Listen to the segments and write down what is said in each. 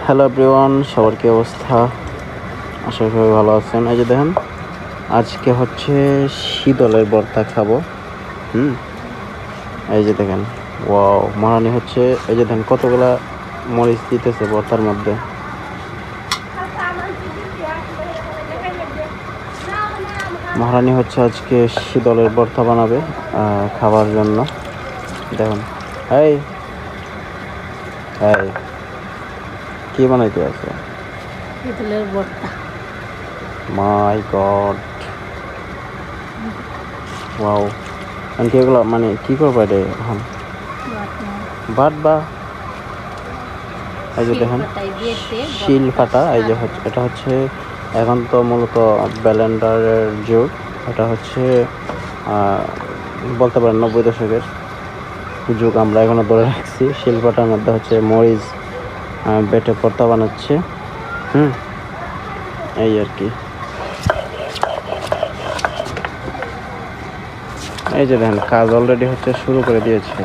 Hello everyone, সবার কি অবস্থা? আশা করি সবাই ভালো আছেন। এই যে দেখেন, আজকে হচ্ছে শীতলের ভর্তা খাবো। এই যে দেখেন, ওয়াও, মহারানি হচ্ছে। এই যে দেখেন কতগুলা মরিচ দিতেছে ভর্তার মধ্যে। মহারানি হচ্ছে আজকে শীতলের ভর্তা বানাবে খাবার জন্য। দেখুন, এই এই কি বানাইতে আছে? শীতলের ভর্তা। মাই গড, ওয়াও। কি এগুলো মানে কি করবো এটা এখন? বাটবা। এই যে দেখেন, শিল ফাটা। এই যে এটা হচ্ছে এখন তো মূলত ব্লেন্ডারের যুগ। এটা হচ্ছে বলতে পারেন 90 দশকের যুগ আমরা এখনো ধরে রাখছি। শিল ফাটার মধ্যে হচ্ছে মরিচ বেটে ভর্তা বানাচ্ছে। এই আর কি। এই যে দেখেন, কাজ অলরেডি হচ্ছে শুরু করে দিয়েছে।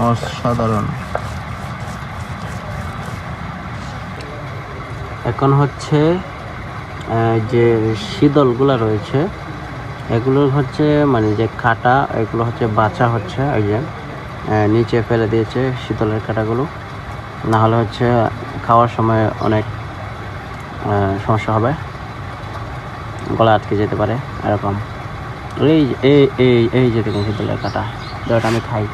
অসাধারণ। এখন হচ্ছে যে শীতলগুলো রয়েছে এগুলো হচ্ছে মানে যে কাটা, এগুলো হচ্ছে বাছা হচ্ছে। এই যে নিচে ফেলে দিয়েছে শীতলের কাটাগুলো, না হলে হচ্ছে খাওয়ার সময় অনেক সমস্যা হবে, গলা আটকে যেতে পারে এরকম। এই এই এই এই যে দেখুন শীতলের কাটা, যেটা আমি খাই,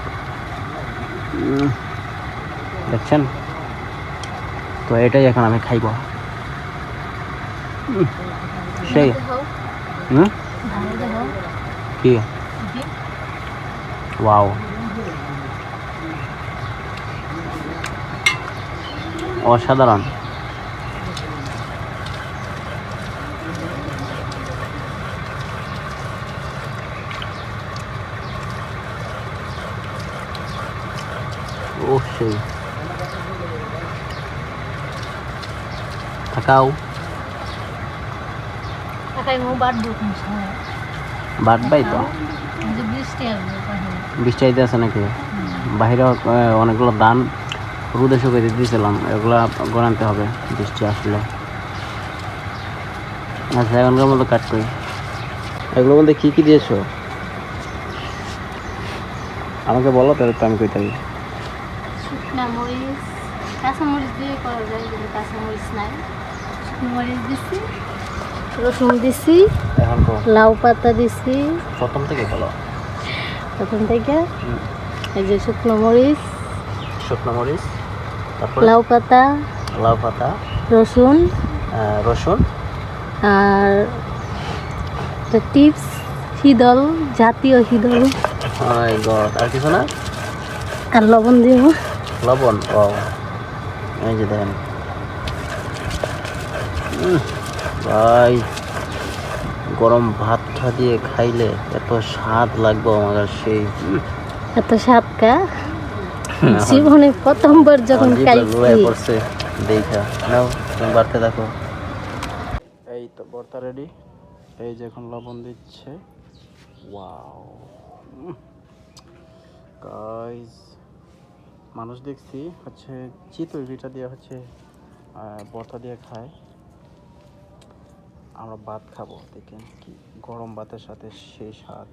দেখছেন তো? এটাই এখন আমি খাইব। সেই কি ওয়াও, অসাধারণ। ও সেই থাকাও বাটবাই তো। বৃষ্টি আইতে আছে নাকি? বাহিরে অনেকগুলো ধান রোদে শুকাইতে দিয়েছিলাম, এগুলো গড়ানতে হবে বৃষ্টি আসলে। আচ্ছা, এখনকার মতো কাট করি। এগুলোর মধ্যে কী কী দিয়েছো আমাকে বলো, তাহলে তো আমি কইতাম। শুকনা মরিচ, কাঁচা মরিচ দিয়ে করা যায়, কিন্তু কাঁচা মরিচ নাই। শুকনো মরিচ দিছি, রসুন দিছি, লাউ পাতা দিছি। প্রথম থেকে বলো। প্রথম থেকে এই যে শুকনো মরিচ, তারপর লাউ পাতা, রসুন, আর টিপস শীতল, জাতীয় শীতল। আর কিছু না? আর লবণ দিব। লবণ, ও এই যে দেখেন ভাই, গরম ভাতটা দিয়ে খাইলে এত স্বাদ লাগবে আমার। সেই এত স্বাদ কা জীবনে প্রথমবার যখন খাইছি। পড়ছে দেখা নাও, তুমি বাড়তে থাকো। এই তো ভর্তা রেডি। এই যে এখন লবণ দিচ্ছে। ওয়াও গাইস, মানুষ দেখছি হচ্ছে চিতই পিঠা দিয়ে হচ্ছে ভর্তা দিয়ে খায়। আমরা ভাত খাবো, দেখেন কি গরম ভাতের সাথে সেই স্বাদ।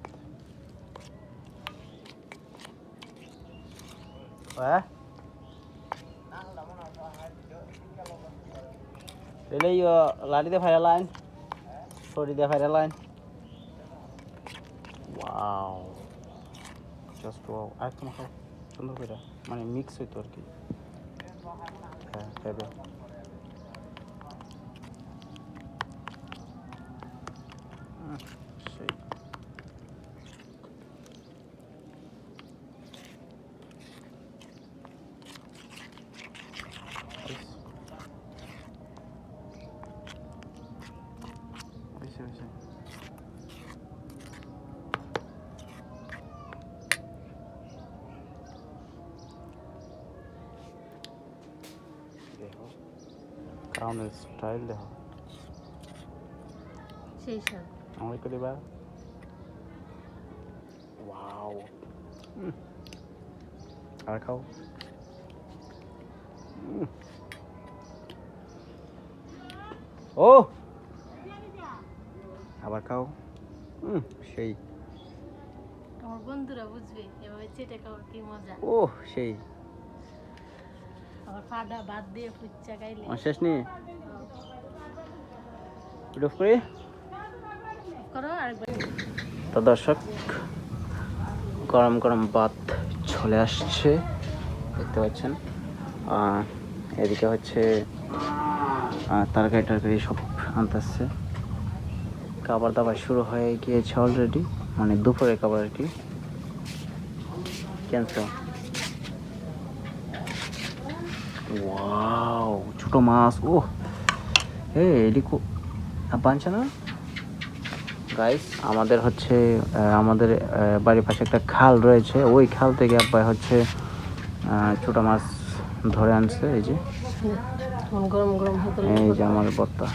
লাঠি দিয়ে ফাইরা লাইন, ছড়ি দিয়ে ফাইরা লাইন। Wow, just wow. একদম খাও সুন্দর করে, মানে মিক্স হইতো আর কি। হ্যাঁ, খাইবে। সেই খাওয়ানোর স্টাইল দেখো সেই সব আমার একটু দিবা ওয়াও আর খাও ও আবার খাও সেই আমার বন্ধুরা বুঝবে এভাবে চেটে খাওয়ার কি মজা ও সেই আবার ফাডা ভাত দিয়ে ফুচ্চা খাইলে শেষ নি ভিডিও করে করো আরেকবার তো দর্শক গরম গরম ভাত চলে আসছে দেখতে পাচ্ছেন এদিকে হচ্ছে তরকারি টরকারি সব আনতেছে খাবার দাবার শুরু হয়ে গিয়েছে অলরেডি মানে দুপুরে খাবার আর কি ক্যান্সেল ওয়াও ছোট মাছ ও এদিক বানছে না গাইস আমাদের হচ্ছে আমাদের বাড়ির পাশে একটা খাল রয়েছে ওই খাল থেকে আব্বাই হচ্ছে ছোট মাছ ধরে আনছে এই যে গরম গরম এই যে আমার বর্তা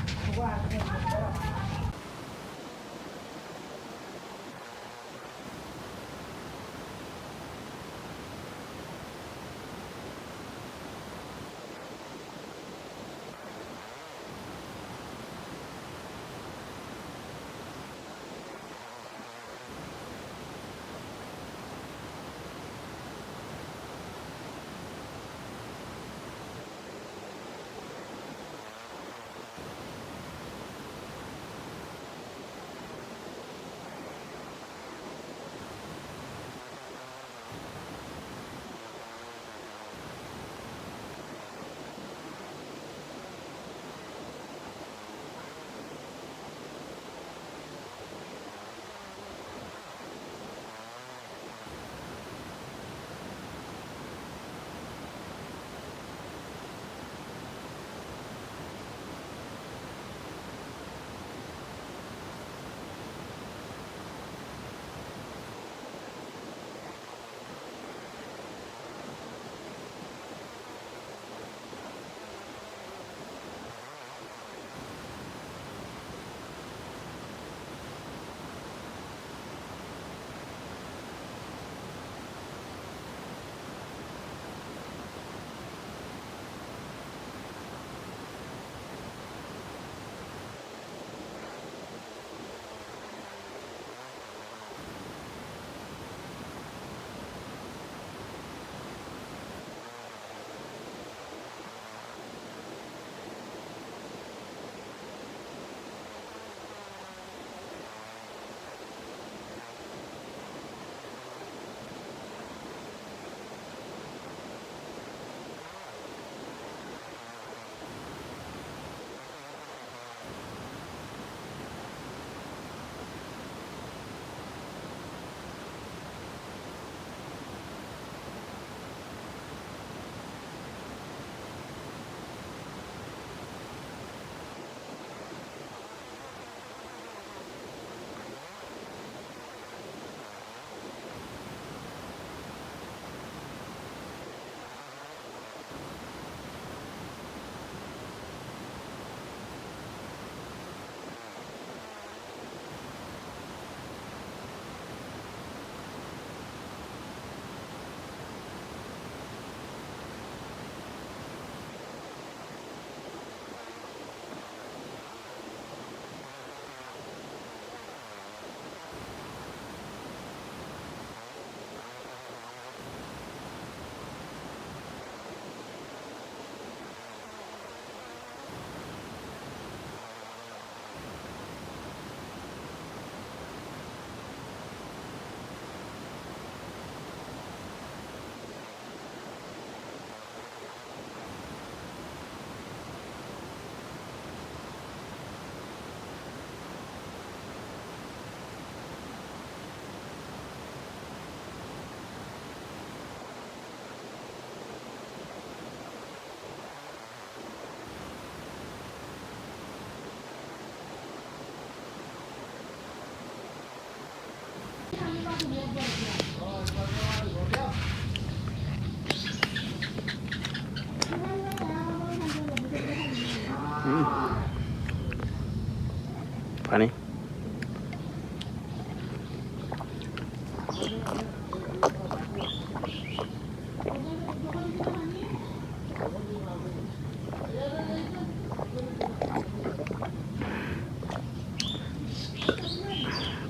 পানি।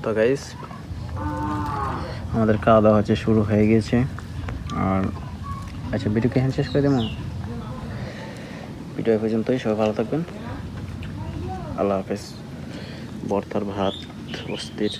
তো গাইস আমাদের খাওয়া দাওয়া হচ্ছে শুরু হয়ে গেছে। আর আচ্ছা ভিডিওকে হ্যান্ড শেষ করে দেবো। ভিডিও এই পর্যন্তই, সবাই ভালো থাকবেন, আল্লাহ হাফেজ। ভর্তার ভাত অস্থির।